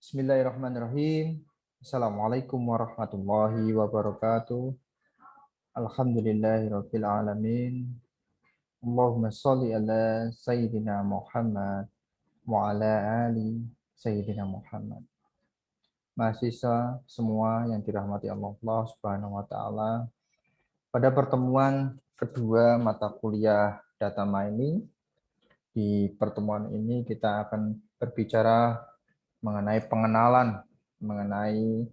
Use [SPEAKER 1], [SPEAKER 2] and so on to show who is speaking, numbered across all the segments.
[SPEAKER 1] Bismillahirrahmanirrahim. Assalamualaikum warahmatullahi wabarakatuh. Alhamdulillahirabbil alamin. Allahumma shalli ala sayyidina Muhammad wa ala ali sayyidina Muhammad. Mahasiswa semua yang dirahmati Allah Subhanahu wa taala. Pada pertemuan kedua mata kuliah data mining, di pertemuan ini kita akan berbicara mengenai pengenalan mengenai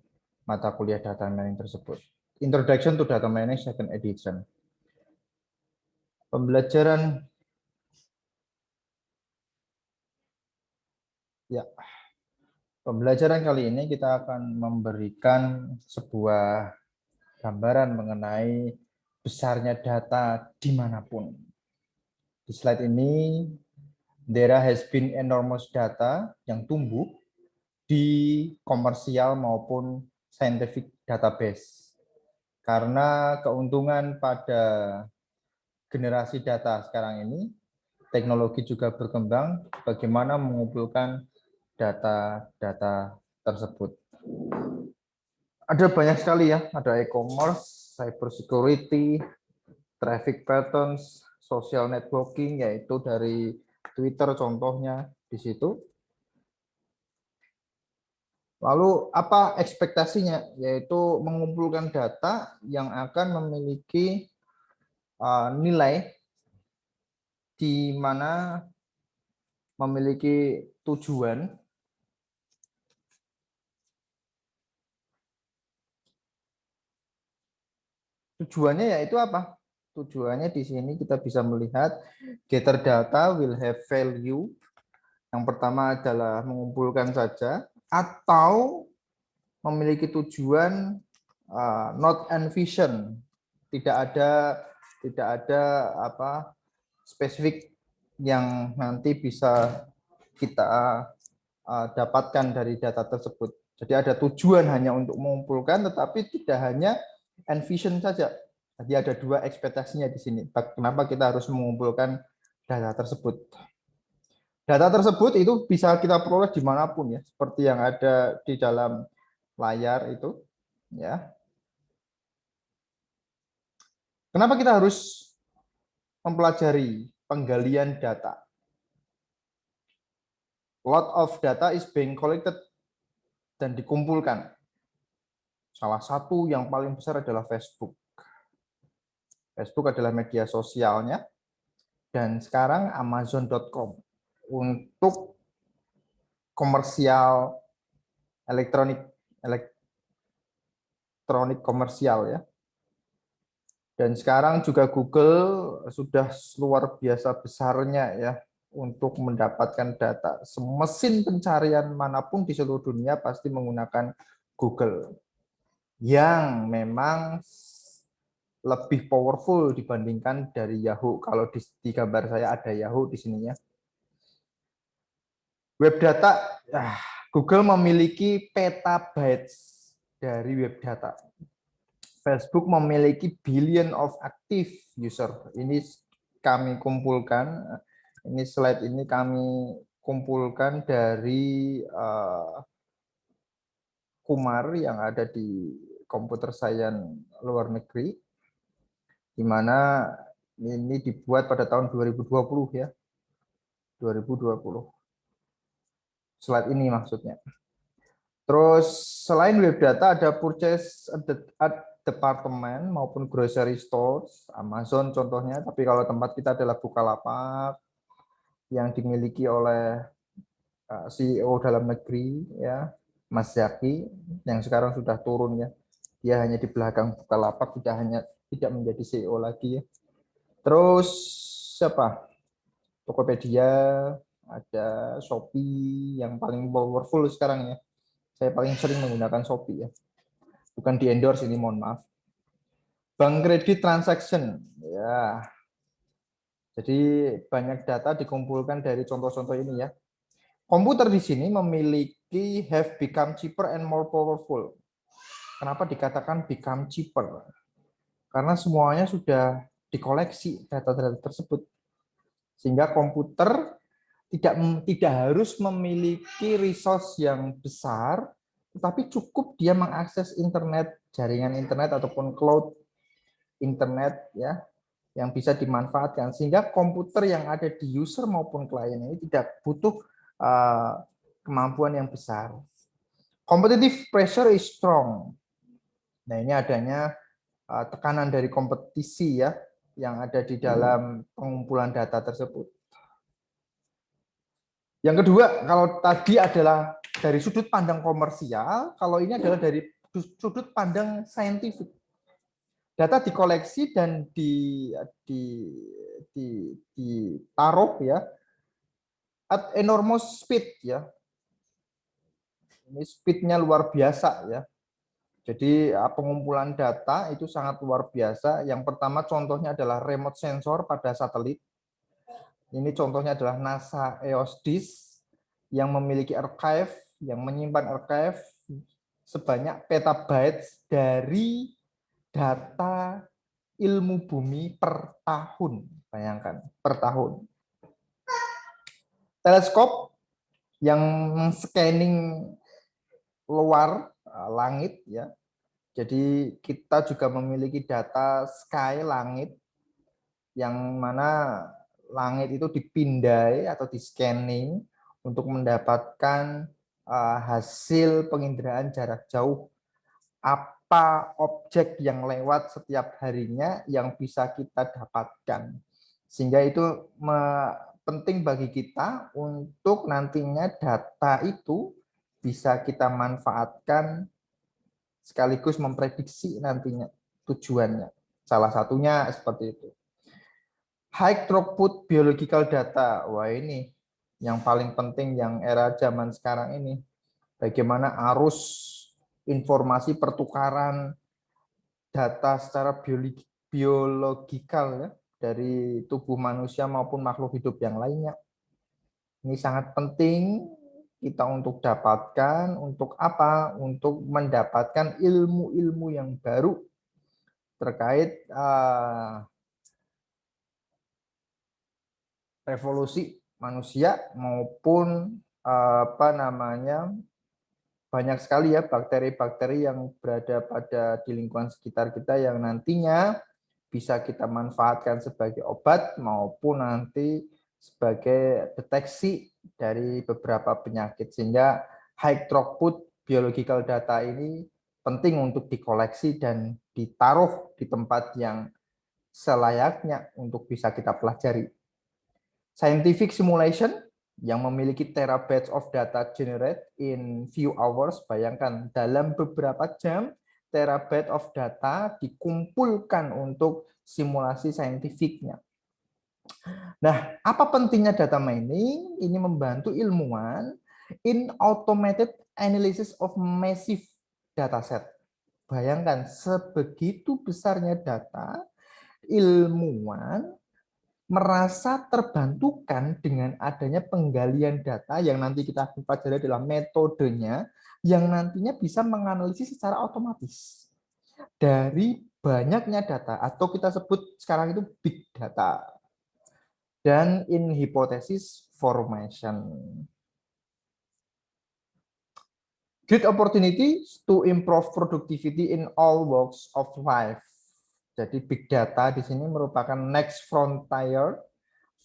[SPEAKER 1] mata kuliah data mining tersebut. Introduction to Data Mining Second Edition. Pembelajaran kali ini kita akan memberikan sebuah gambaran mengenai besarnya data dimanapun. Di slide ini, there has been enormous data yang tumbuh di komersial maupun scientific database. Karena keuntungan pada generasi data sekarang ini, teknologi juga berkembang, bagaimana mengumpulkan data-data tersebut. Ada banyak sekali ya, ada e-commerce, cyber security, traffic patterns, social networking, yaitu dari Twitter contohnya di situ. Lalu apa ekspektasinya? Yaitu mengumpulkan data yang akan memiliki nilai di mana memiliki tujuan. Tujuannya yaitu apa? Tujuannya di sini kita bisa melihat gather data will have value. Yang pertama adalah mengumpulkan saja atau memiliki tujuan not and vision. Tidak ada apa spesifik yang nanti bisa kita dapatkan dari data tersebut. Jadi ada tujuan hanya untuk mengumpulkan, tetapi tidak hanya envision saja. Jadi ada dua ekspektasinya di sini. Kenapa kita harus mengumpulkan data tersebut? Data tersebut itu bisa kita peroleh dimanapun ya, seperti yang ada di dalam layar itu. Ya. Kenapa kita harus mempelajari penggalian data? Lot of data is being collected dan dikumpulkan. Salah satu yang paling besar adalah Facebook. Facebook adalah media sosialnya, dan sekarang Amazon.com untuk komersial elektronik komersial ya. Dan sekarang juga Google sudah luar biasa besarnya ya untuk mendapatkan data. Mesin pencarian manapun di seluruh dunia pasti menggunakan Google yang memang lebih powerful dibandingkan dari Yahoo. Kalau di gambar saya ada Yahoo di sininya. Web data, Google memiliki petabytes dari web data. Facebook memiliki billion of active user. Ini kami kumpulkan, ini slide ini kami kumpulkan dari Kumar yang ada di komputer science luar negeri, di mana ini dibuat pada tahun 2020 ya. 2020. Slide ini maksudnya. Terus selain web data ada purchase department maupun grocery stores, Amazon contohnya, tapi kalau tempat kita adalah Bukalapak yang dimiliki oleh CEO dalam negeri ya, Mas Zaki, yang sekarang sudah turun ya. Dia hanya di belakang Bukalapak, tidak menjadi CEO lagi ya. Terus siapa? Tokopedia, ada Shopee yang paling powerful sekarang ya. Saya paling sering menggunakan Shopee ya. Bukan di endorse ini, mohon maaf. Bank kredit transaction ya. Jadi banyak data dikumpulkan dari contoh-contoh ini ya. Komputer di sini memiliki have become cheaper and more powerful. Kenapa dikatakan become cheaper? Karena semuanya sudah dikoleksi data-data tersebut. Sehingga komputer tidak harus memiliki resource yang besar, tetapi cukup dia mengakses internet, jaringan internet ataupun cloud internet ya, yang bisa dimanfaatkan sehingga komputer yang ada di user maupun klien ini tidak butuh kemampuan yang besar. Competitive pressure is strong. Nah, ini adanya tekanan dari kompetisi ya yang ada di dalam pengumpulan data tersebut. Yang kedua, kalau tadi adalah dari sudut pandang komersial, kalau ini adalah dari sudut pandang saintifik. Data dikoleksi dan ditaruh ya at enormous speed ya. Ini speednya luar biasa ya. Jadi pengumpulan data itu sangat luar biasa. Yang pertama contohnya adalah remote sensor pada satelit. Ini contohnya adalah NASA EOSDIS yang memiliki archive, yang menyimpan archive sebanyak petabytes dari data ilmu bumi per tahun. Bayangkan, per tahun. Teleskop yang scanning luar langit ya. Jadi kita juga memiliki data sky langit yang mana langit itu dipindai atau di scanning untuk mendapatkan hasil penginderaan jarak jauh, apa objek yang lewat setiap harinya yang bisa kita dapatkan. Sehingga itu penting bagi kita untuk nantinya data itu bisa kita manfaatkan sekaligus memprediksi nantinya tujuannya. Salah satunya seperti itu. High throughput biological data. Wah, ini yang paling penting yang era zaman sekarang ini. Bagaimana arus informasi pertukaran data secara biologikal ya, dari tubuh manusia maupun makhluk hidup yang lainnya. Ini sangat penting kita untuk dapatkan, untuk apa? Untuk mendapatkan ilmu-ilmu yang baru terkait revolusi manusia maupun banyak sekali ya bakteri-bakteri yang berada di lingkungan sekitar kita yang nantinya bisa kita manfaatkan sebagai obat maupun nanti sebagai deteksi dari beberapa penyakit, sehingga high throughput biological data ini penting untuk dikoleksi dan ditaruh di tempat yang selayaknya untuk bisa kita pelajari. Scientific simulation yang memiliki terabytes of data generate in few hours, bayangkan dalam beberapa jam terabyte of data dikumpulkan untuk simulasi saintifiknya. Nah, apa pentingnya data mining? Ini membantu ilmuwan in automated analysis of massive dataset. Bayangkan, sebegitu besarnya data, ilmuwan merasa terbantukan dengan adanya penggalian data yang nanti kita akan pelajari adalah metodenya yang nantinya bisa menganalisis secara otomatis dari banyaknya data atau kita sebut sekarang itu big data. Dan in hypothesis formation. Great opportunity to improve productivity in all walks of life. Jadi big data di sini merupakan next frontier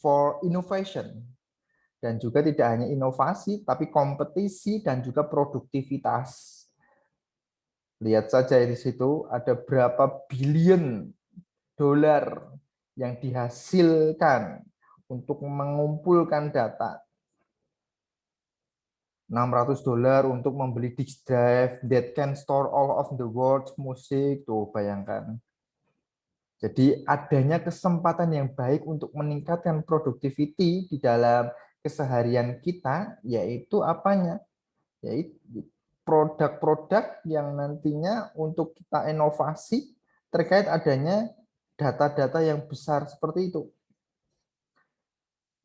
[SPEAKER 1] for innovation. Dan juga tidak hanya inovasi, tapi kompetisi dan juga produktivitas. Lihat saja di situ ada berapa billion dolar yang dihasilkan untuk mengumpulkan data. $600 untuk membeli disk drive that can store all of the world's music. Tuh, bayangkan. Jadi adanya kesempatan yang baik untuk meningkatkan productivity di dalam keseharian kita, yaitu apanya? Yaitu produk-produk yang nantinya untuk kita inovasi terkait adanya data-data yang besar seperti itu.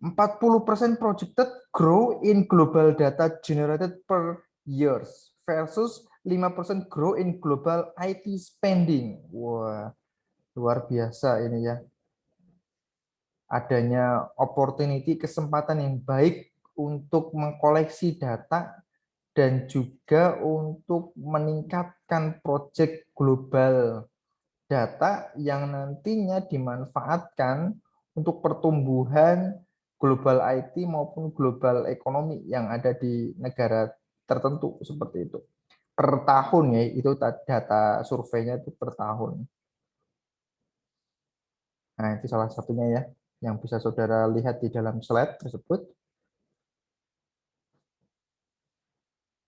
[SPEAKER 1] 40% projected grow in global data generated per years versus 5% grow in global IT spending. Wah, luar biasa ini ya. Adanya opportunity, kesempatan yang baik untuk mengkoleksi data dan juga untuk meningkatkan proyek global data yang nantinya dimanfaatkan untuk pertumbuhan global IT maupun global ekonomi yang ada di negara tertentu seperti itu. Per tahun ya, itu data surveinya itu per tahun. Nah, itu salah satunya ya, yang bisa saudara lihat di dalam slide tersebut.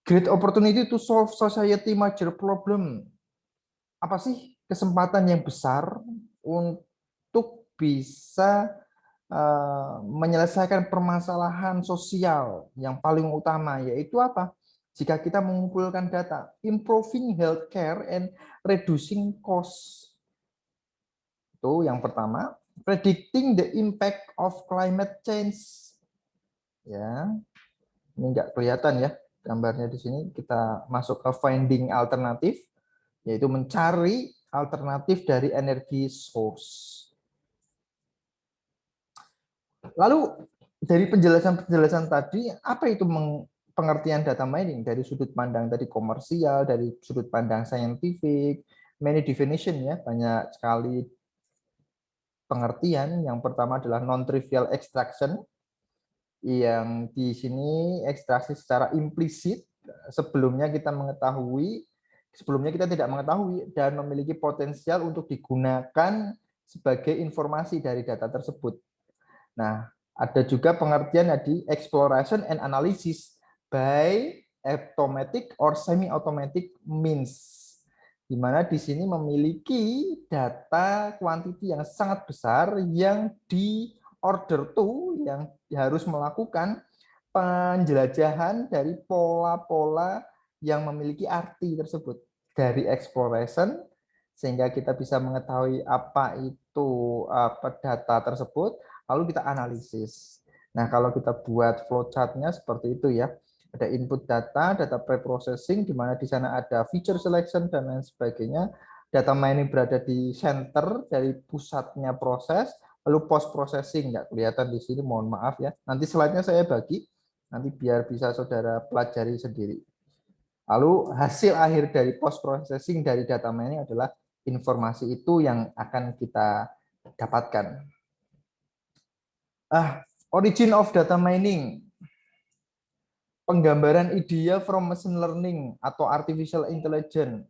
[SPEAKER 1] Great opportunity to solve society major problem. Apa sih kesempatan yang besar untuk bisa menyelesaikan permasalahan sosial yang paling utama, yaitu apa? Jika kita mengumpulkan data, improving healthcare and reducing cost. Itu yang pertama. Predicting the impact of climate change. Ya, ini nggak kelihatan ya gambarnya di sini. Kita masuk ke finding alternatif, yaitu mencari alternatif dari energi source. Lalu dari penjelasan-penjelasan tadi, apa itu pengertian data mining dari sudut pandang tadi komersial, dari sudut pandang saintifik, many definition ya, banyak sekali pengertian. Yang pertama adalah non-trivial extraction, yang di sini ekstraksi secara implisit. Sebelumnya kita tidak mengetahui dan memiliki potensial untuk digunakan sebagai informasi dari data tersebut. Nah, ada juga pengertian di exploration and analysis by automatic or semi-automatic means, di mana di sini memiliki data quantity yang sangat besar yang di order to, yang harus melakukan penjelajahan dari pola-pola yang memiliki arti tersebut dari exploration, sehingga kita bisa mengetahui apa itu data tersebut, lalu kita analisis. Nah, kalau kita buat flowchart-nya seperti itu ya, ada input data, data preprocessing, di mana di sana ada feature selection dan lain sebagainya. Data mining berada di center dari pusatnya proses, lalu post processing nggak kelihatan di sini, mohon maaf ya. Nanti slide-nya saya bagi, nanti biar bisa saudara pelajari sendiri. Lalu hasil akhir dari post processing dari data mining adalah informasi itu yang akan kita dapatkan. Origin of data mining. Penggambaran idea from machine learning atau artificial intelligence.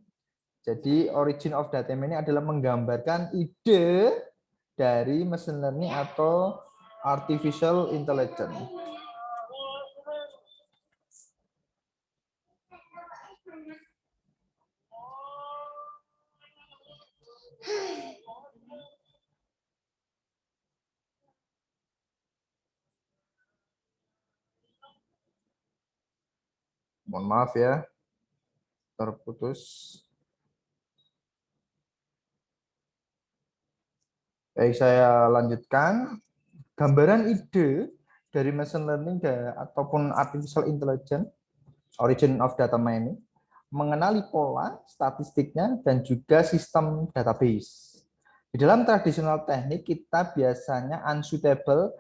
[SPEAKER 1] Jadi origin of data mining adalah menggambarkan ide dari machine learning atau artificial intelligence. Mohon maaf ya, terputus. Baik, saya lanjutkan. Gambaran ide dari machine learning ataupun artificial intelligence, origin of data mining, mengenali pola, statistiknya, dan juga sistem database. Di dalam tradisional teknik, kita biasanya unsuitable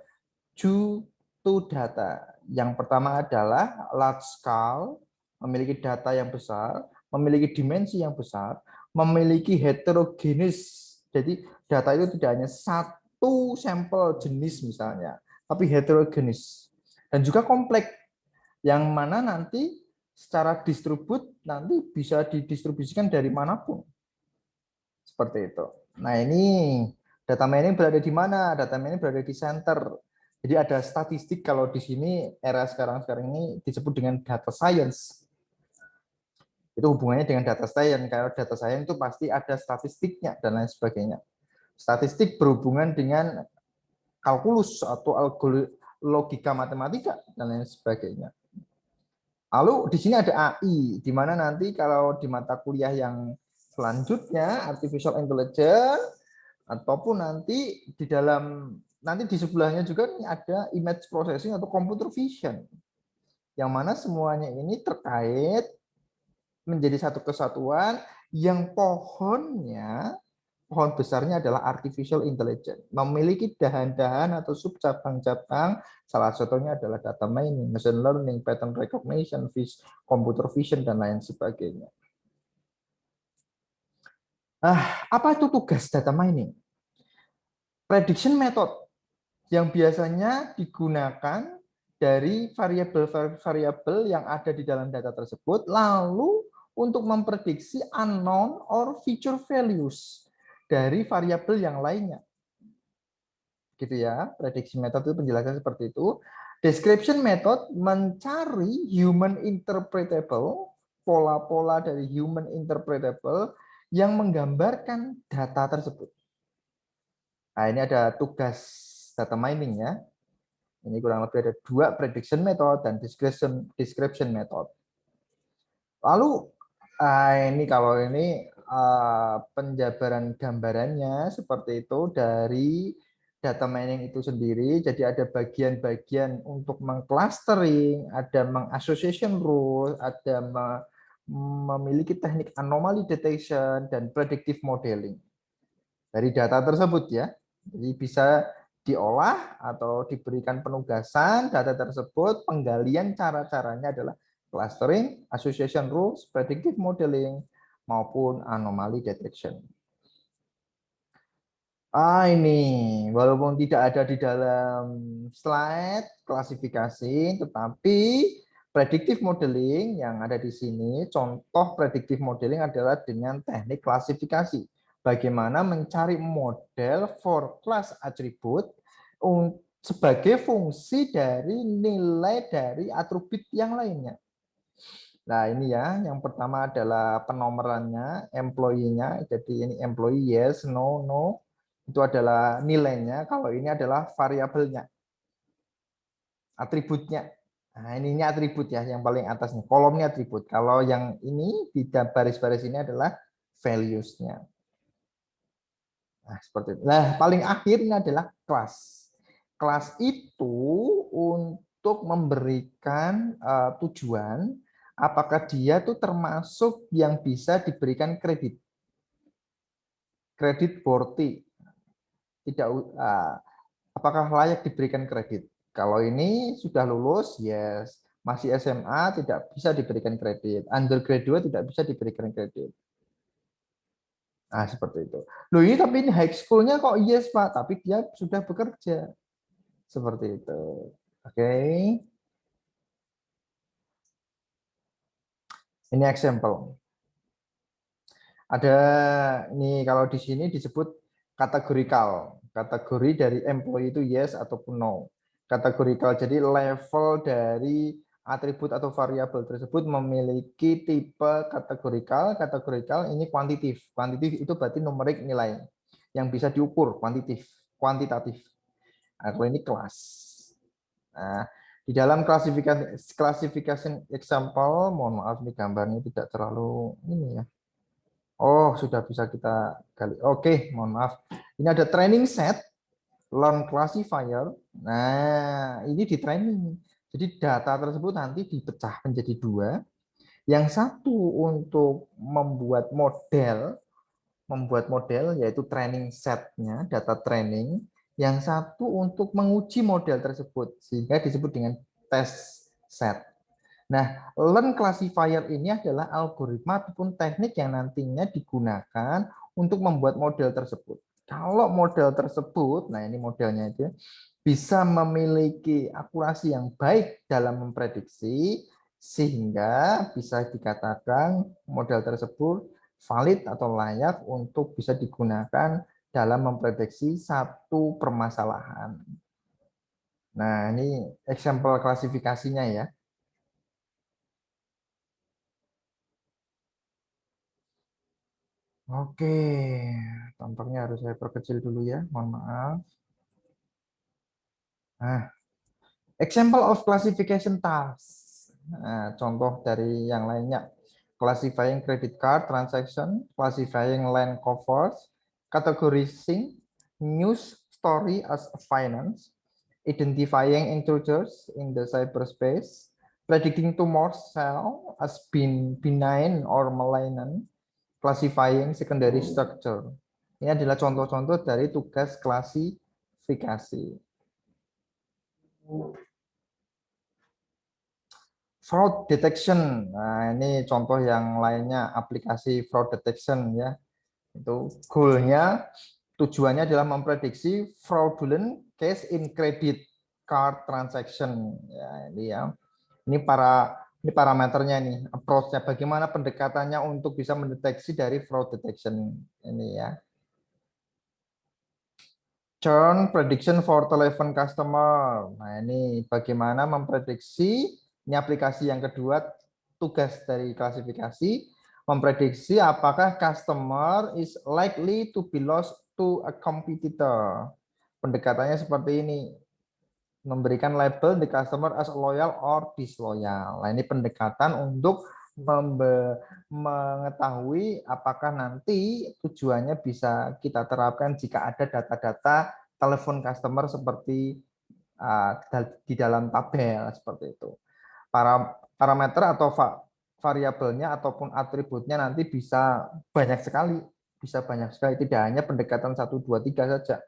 [SPEAKER 1] due to data. Yang pertama adalah large scale, memiliki data yang besar, memiliki dimensi yang besar, memiliki heterogenis. Jadi data itu tidak hanya satu sampel jenis misalnya, tapi heterogenis. Dan juga kompleks, yang mana nanti secara distribut nanti bisa didistribusikan dari manapun. Seperti itu. Nah, ini data mining berada di mana? Data mining berada di center. Jadi ada statistik, kalau di sini era sekarang ini disebut dengan data science. Itu hubungannya dengan data science. Kalau data science itu pasti ada statistiknya dan lain sebagainya. Statistik berhubungan dengan kalkulus atau logika matematika dan lain sebagainya. Lalu di sini ada AI, di mana nanti kalau di mata kuliah yang selanjutnya artificial intelligence, ataupun nanti di sebelahnya juga ada image processing atau computer vision, yang mana semuanya ini terkait menjadi satu kesatuan yang pohonnya pohon besarnya adalah artificial intelligence. Memiliki dahan-dahan atau subcabang-cabang, salah satunya adalah data mining, machine learning, pattern recognition, computer vision, dan lain sebagainya. Apa itu tugas data mining? Prediction method yang biasanya digunakan dari variabel-variabel yang ada di dalam data tersebut, lalu untuk memprediksi unknown or future values dari variabel yang lainnya. Gitu ya, prediksi method itu penjelasan seperti itu. Description method mencari human interpretable, pola-pola dari human interpretable yang menggambarkan data tersebut. Nah, ini ada tugas data mining ya. Ini kurang lebih ada 2, prediction method dan description method. Lalu ini kalau ini penjabaran gambarannya seperti itu dari data mining itu sendiri. Jadi ada bagian-bagian untuk mengclustering, ada mengassociation rule, ada memiliki teknik anomaly detection dan predictive modeling dari data tersebut ya. Jadi bisa diolah atau diberikan penugasan data tersebut, penggalian cara-caranya adalah clustering, association rules, predictive modeling, maupun anomaly detection. Ini walaupun tidak ada di dalam slide klasifikasi, tetapi predictive modeling yang ada di sini, contoh predictive modeling adalah dengan teknik klasifikasi. Bagaimana mencari model for class attribute sebagai fungsi dari nilai dari atribut yang lainnya. Nah, ini ya, yang pertama adalah penomorannya, employee-nya. Jadi ini employee yes, no, no. Itu adalah nilainya. Kalau ini adalah variabelnya, atributnya. Nah, ini atribut ya, yang paling atasnya. Kolomnya atribut. Kalau yang ini di baris-baris ini adalah values-nya. Nah, seperti itu. Nah, paling akhir ini adalah kelas. Kelas itu untuk memberikan tujuan apakah dia tuh termasuk yang bisa diberikan kredit. Kredit borti. Tidak apakah layak diberikan kredit? Kalau ini sudah lulus, yes. Masih SMA tidak bisa diberikan kredit. Undergraduate tidak bisa diberikan kredit. Nah, seperti itu. Loh, ini tapi ini high school-nya kok yes, Pak, tapi dia sudah bekerja. Seperti itu. Oke. Ini example. Ada ini kalau di sini disebut kategorikal. Kategori dari employee itu yes ataupun no. Kategorikal. Jadi level dari atribut atau variabel tersebut memiliki tipe kategorikal. Kategorikal ini kuantitatif. Kuantitatif itu berarti numerik nilai yang bisa diukur, kuantitatif. Nah, kalau ini kelas. Nah, di dalam klasifikasi example, mohon maaf nih gambarnya tidak terlalu ini ya. Oh, sudah bisa kita gali. Oke, mohon maaf. Ini ada training set, learn classifier. Nah, ini di training. Jadi data tersebut nanti dipecah menjadi 2. Yang satu untuk membuat model yaitu training setnya, data training. Yang satu untuk menguji model tersebut, sehingga disebut dengan test set. Nah, learn classifier ini adalah algoritma ataupun teknik yang nantinya digunakan untuk membuat model tersebut. Kalau model tersebut, nah ini modelnya itu, bisa memiliki akurasi yang baik dalam memprediksi, sehingga bisa dikatakan model tersebut valid atau layak untuk bisa digunakan dalam memprediksi satu permasalahan. Nah, ini example klasifikasinya ya. Oke, tampaknya harus saya perkecil dulu ya, mohon maaf. Nah, example of classification tasks. Nah, contoh dari yang lainnya. Classifying credit card transaction, classifying land covers, categorizing news story as finance, identifying intruders in the cyberspace, predicting tumor cell as benign or malignant, classifying secondary structure. Ini adalah contoh-contoh dari tugas klasifikasi. Fraud detection. Nah, ini contoh yang lainnya aplikasi fraud detection ya. Itu goalnya, tujuannya adalah memprediksi fraudulent case in credit card transaction. Ya, ini ya. Ini parameternya nih, approach-nya bagaimana pendekatannya untuk bisa mendeteksi dari fraud detection ini ya. Churn prediction for telepon customer. Nah, ini bagaimana memprediksi, ini aplikasi yang kedua, tugas dari klasifikasi, memprediksi apakah customer is likely to be lost to a competitor. Pendekatannya seperti ini, memberikan label the customer as loyal or disloyal. Nah, ini pendekatan untuk mengetahui apakah nanti tujuannya bisa kita terapkan jika ada data-data telepon customer seperti di dalam tabel seperti itu. Parameter atau variabelnya ataupun atributnya nanti bisa banyak sekali, tidak hanya pendekatan 1, 2, 3 saja,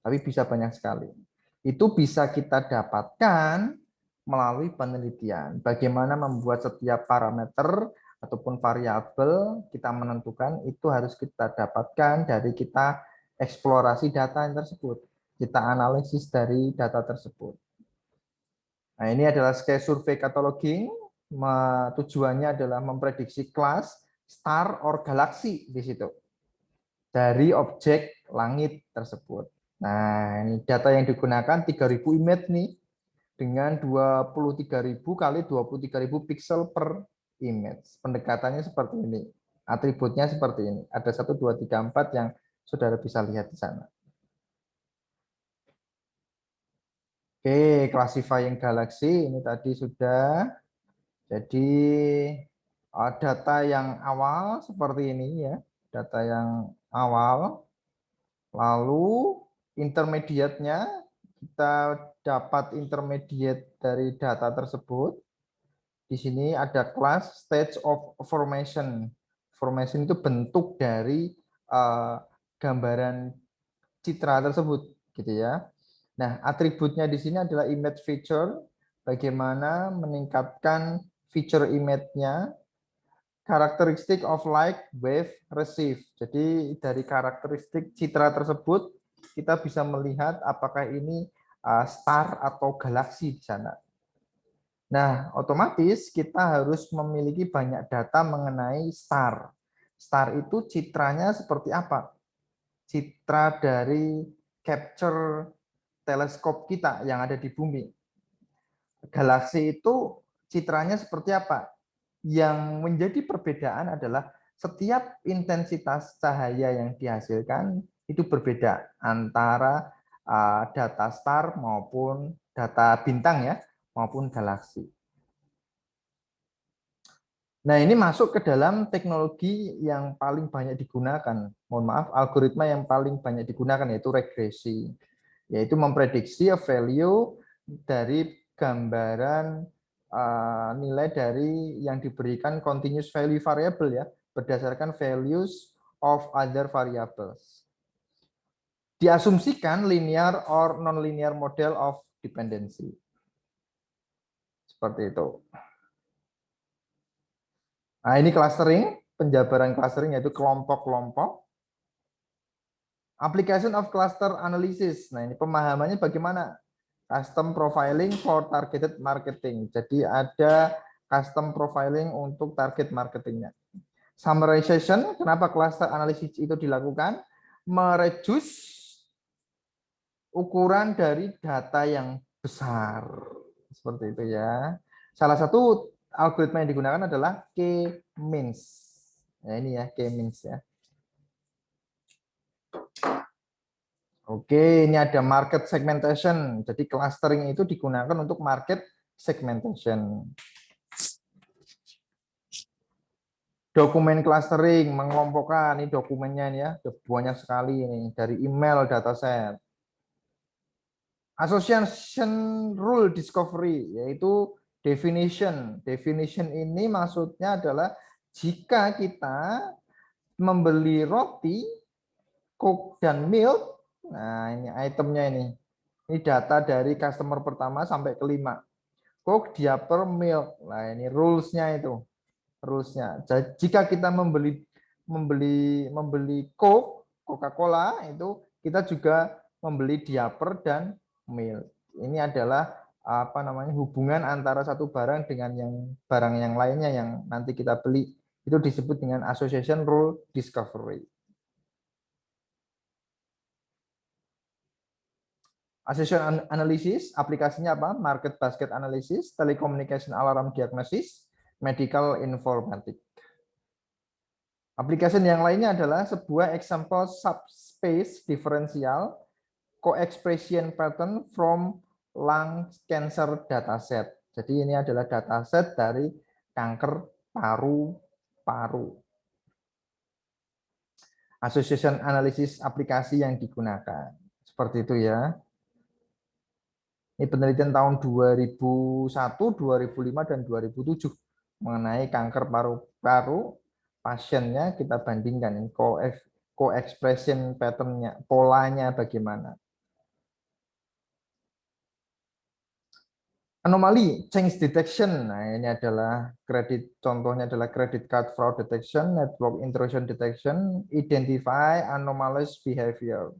[SPEAKER 1] tapi bisa banyak sekali. Itu bisa kita dapatkan melalui penelitian. Bagaimana membuat setiap parameter ataupun variabel kita menentukan itu harus kita dapatkan dari kita eksplorasi data yang tersebut. Kita analisis dari data tersebut. Nah, ini adalah case survey cataloging. Tujuannya adalah memprediksi kelas, star, or galaksi di situ dari objek langit tersebut. Nah, ini data yang digunakan 3.000 image nih dengan 23.000 kali 23.000 pixel per image. Pendekatannya seperti ini. Atributnya seperti ini. Ada 1, 2, 3, 4 yang saudara bisa lihat di sana. Oke, classifying galaxy ini tadi sudah. Jadi data yang awal seperti ini ya. Data yang awal. Lalu intermediate-nya kita dapat intermediate dari data tersebut. Di sini ada kelas stage of formation. Formation itu bentuk dari gambaran citra tersebut, gitu ya. Nah, atributnya di sini adalah image feature. Bagaimana meningkatkan feature image-nya, karakteristik of light, wave, receive. Jadi dari karakteristik citra tersebut kita bisa melihat apakah ini star atau galaksi di sana. Nah, otomatis kita harus memiliki banyak data mengenai star. Star itu citranya seperti apa? Citra dari capture teleskop kita yang ada di bumi. Galaksi itu citranya seperti apa? Yang menjadi perbedaan adalah setiap intensitas cahaya yang dihasilkan itu berbeda antara data star maupun data bintang ya, maupun galaksi. Nah, ini masuk ke dalam teknologi yang paling banyak digunakan. Mohon maaf, algoritma yang paling banyak digunakan yaitu regresi. Yaitu memprediksi value dari gambaran nilai dari yang diberikan continuous value variable ya, berdasarkan values of other variables. Diasumsikan linear or non-linear model of dependency. Seperti itu. Nah, ini clustering, penjabaran clustering yaitu kelompok-kelompok. Application of cluster analysis. Nah, ini pemahamannya bagaimana? Custom profiling for targeted marketing. Jadi ada custom profiling untuk target marketingnya. Summarization, kenapa cluster analysis itu dilakukan? Mereduce ukuran dari data yang besar. Seperti itu ya. Salah satu algoritma yang digunakan adalah K-means. Nah, ini ya K-means ya. Oke, ini ada market segmentation. Jadi clustering itu digunakan untuk market segmentation. Dokumen clustering, mengelompokkan, ini dokumennya ini ya, banyak sekali ini dari email dataset. Association rule discovery, yaitu definition. Definition ini maksudnya adalah jika kita membeli roti Coke dan milk. Nah, ini itemnya ini. Ini data dari customer pertama sampai kelima. Coke, diaper, milk. Nah, ini rules-nya itu. Rules-nya. Jika kita membeli Coke, Coca-Cola itu kita juga membeli diaper dan milk. Ini adalah apa namanya hubungan antara satu barang dengan yang barang yang lainnya yang nanti kita beli, itu disebut dengan association rule discovery. Association analysis aplikasinya apa? Market basket analysis, telecommunication alarm diagnosis, medical informatics. Aplikasi yang lainnya adalah sebuah example subspace differential co-expression pattern from lung cancer dataset. Jadi ini adalah dataset dari kanker paru-paru. Association analysis aplikasi yang digunakan. Seperti itu ya. Ini penelitian tahun 2001, 2005, dan 2007 mengenai kanker paru-paru. Pasiennya kita bandingkan co-expression pattern-nya, polanya bagaimana. Anomali change detection. Nah, ini adalah contohnya adalah credit card fraud detection, network intrusion detection, identify anomalous behavior.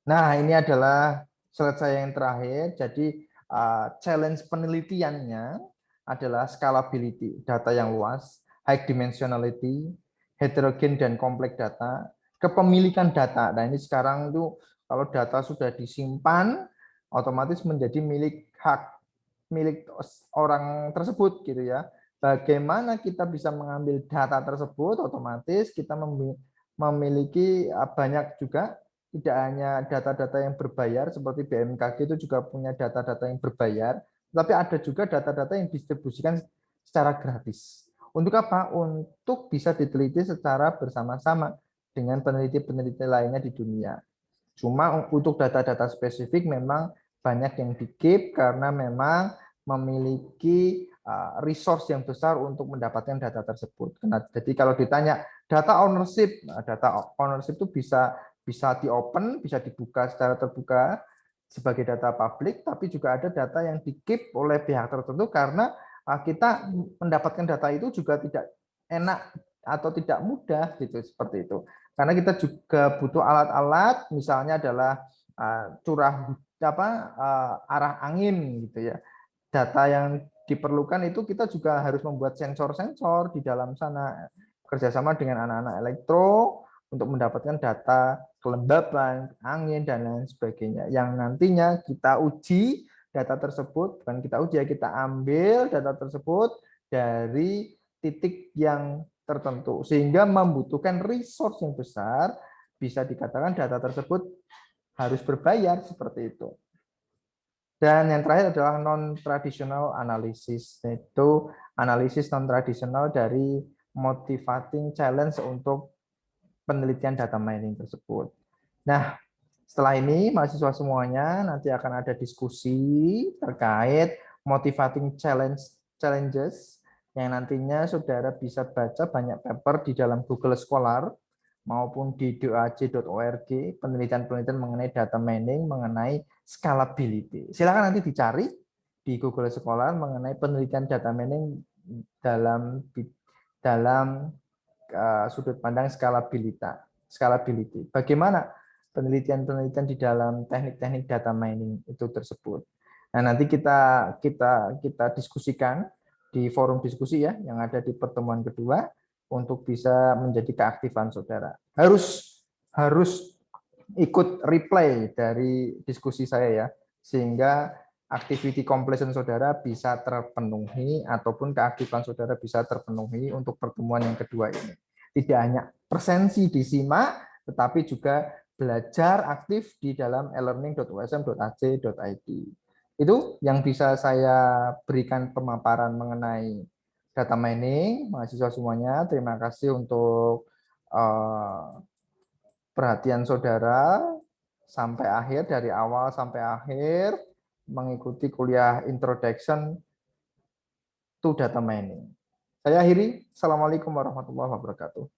[SPEAKER 1] Nah, ini adalah slide saya yang terakhir. Jadi challenge penelitiannya adalah scalability, data yang luas, high dimensionality, heterogen dan kompleks data, kepemilikan data. Nah, ini sekarang itu kalau data sudah disimpan, otomatis menjadi milik orang tersebut gitu ya. Bagaimana kita bisa mengambil data tersebut, otomatis kita memiliki banyak juga, tidak hanya data-data yang berbayar seperti BMKG itu juga punya data-data yang berbayar, tapi ada juga data-data yang distribusikan secara gratis. Untuk apa? Untuk bisa diteliti secara bersama-sama dengan peneliti-peneliti lainnya di dunia. Cuma untuk data-data spesifik memang banyak yang di-keep karena memang memiliki resource yang besar untuk mendapatkan data tersebut. Jadi kalau ditanya data ownership itu bisa di-open, bisa dibuka secara terbuka sebagai data publik, tapi juga ada data yang di-keep oleh pihak tertentu karena kita mendapatkan data itu juga tidak enak atau tidak mudah gitu, seperti itu. Karena kita juga butuh alat-alat, misalnya adalah arah angin gitu ya. Data yang diperlukan itu kita juga harus membuat sensor-sensor di dalam sana, kerjasama dengan anak-anak elektro untuk mendapatkan data kelembaban, angin, dan lain sebagainya. Yang nantinya kita uji data tersebut, bukan kita uji ya, kita ambil data tersebut dari titik yang tertentu, sehingga membutuhkan resource yang besar, bisa dikatakan data tersebut harus berbayar, seperti itu. Dan yang terakhir adalah non-traditional analysis, yaitu analisis non-tradisional dari motivating challenge untuk penelitian data mining tersebut. Nah, setelah ini mahasiswa semuanya nanti akan ada diskusi terkait motivating challenges yang nantinya saudara bisa baca banyak paper di dalam Google Scholar maupun di doaj.org, penelitian-penelitian mengenai data mining, mengenai scalability. Silakan nanti dicari di Google Scholar mengenai penelitian data mining dalam sudut pandang scalability. Bagaimana penelitian-penelitian di dalam teknik-teknik data mining itu tersebut. Nah, nanti kita diskusikan di forum diskusi ya yang ada di pertemuan kedua untuk bisa menjadi keaktifan saudara. Harus ikut replay dari diskusi saya ya, sehingga activity completion saudara bisa terpenuhi ataupun keaktifan saudara bisa terpenuhi untuk pertemuan yang kedua ini. Tidak hanya presensi disimak, tetapi juga belajar aktif di dalam elearning.usm.ac.id. Itu yang bisa saya berikan pemaparan mengenai data mining. Mahasiswa semuanya, terima kasih untuk perhatian saudara sampai akhir, dari awal sampai akhir mengikuti kuliah introduction to data mining. Saya akhiri. Assalamualaikum warahmatullahi wabarakatuh.